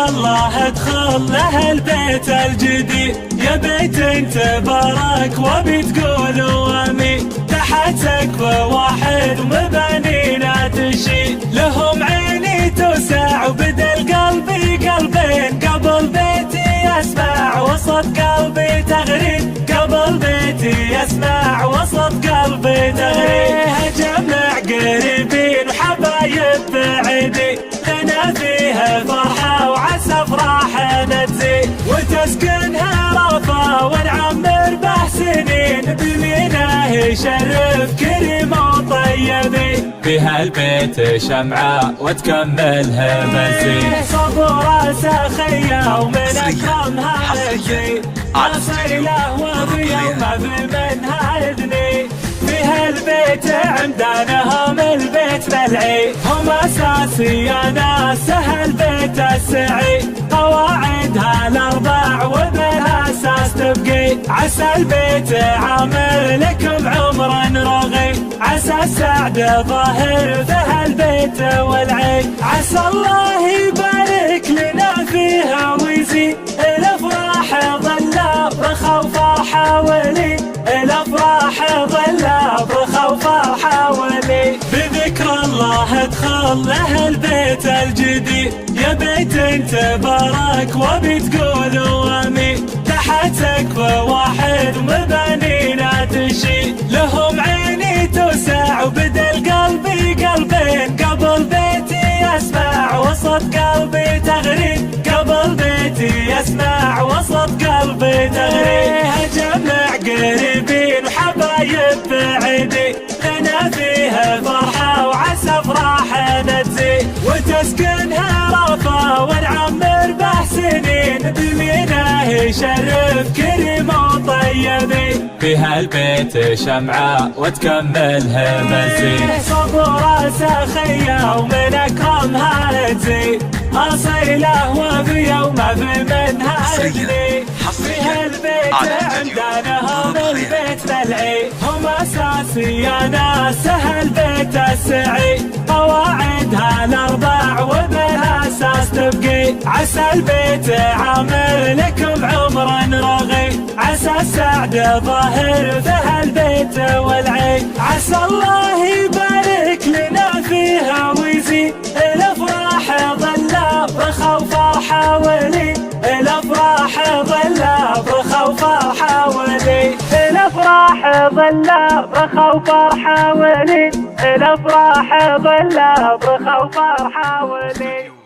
الله ادخل له البيت الجديد، يا بيت تبارك وبتقولوا امين. تحت سقف واحد ومبانينا تشيد، لهم عيني توسع وبدل قلبي قلبين. قبل بيتي اسمع وسط قلبي تغريد، قبل بيتي اسمع وسط قلبي تغريد. جمع قريبين وحبايب بعيدين، لنا فيها فرحة وعسى افراحنا تزيد، وتسكنها رفا ونعمر به سنين. بميناه يشرف كريم وطيبين، بها البيت شمعة وتكملها مزيد. صبر سخية ومن اكرمها الجيد، اصيله وبيوم بمنها اذني. فيها البيت عمدانهم البيت ملعي، هم اساسي يا ناس البيت السعيد. قواعدها الاربع وبالاساس تبقي، عسى البيت عامر لكم عمرا رغي. عسى السعد ظاهر في البيت والعين، عسى الله يبارك لنا فيها ويزيد. الافراح ظل برخا وفرحه ولي، الافراح ظل برخا وفرحه ولي. بذكر الله ادخل له البيت الجديد، يا بيت تبارك وبتقولوا امين. تحت سقف واحد ومبانينا تشيد، لهم عيني توسع وبدل قلبي قلبين. قبل بيتي اسمع وسط قلبي تغريد، قبل بيتي اسمع وسط قلبي تغريد. جمع قريبين وحبايب بعيدين، لنا فيها فرحة وعسى افراحنا تزيد، وتسكنها رفا ونعمر به سنين. بميناه يشرف كريم وطيبين، فيها البيت شمعة وتكملها مزيد. صبر سخية ومن اكرمها تزيد، اصيله وبيوم بمنها اذني. فيها البيت عمدانهم البيت ملعي، هم اساسي يا ناس البيت السعيد. قواعدها الاربع وبالاساس تبقي، عسى البيت عامر لكم عمرا رغي. عسى السعد ظاهر في البيت والعين، عسى الله يبارك لنا فيها ويزيد. الافراح ظل برخا وفرحه ولي، الافراح ظل برخا وفرحه ولي. الافراح ظل برخا وفرحه ولي، الافراح ظل برخا وفرحه ولي.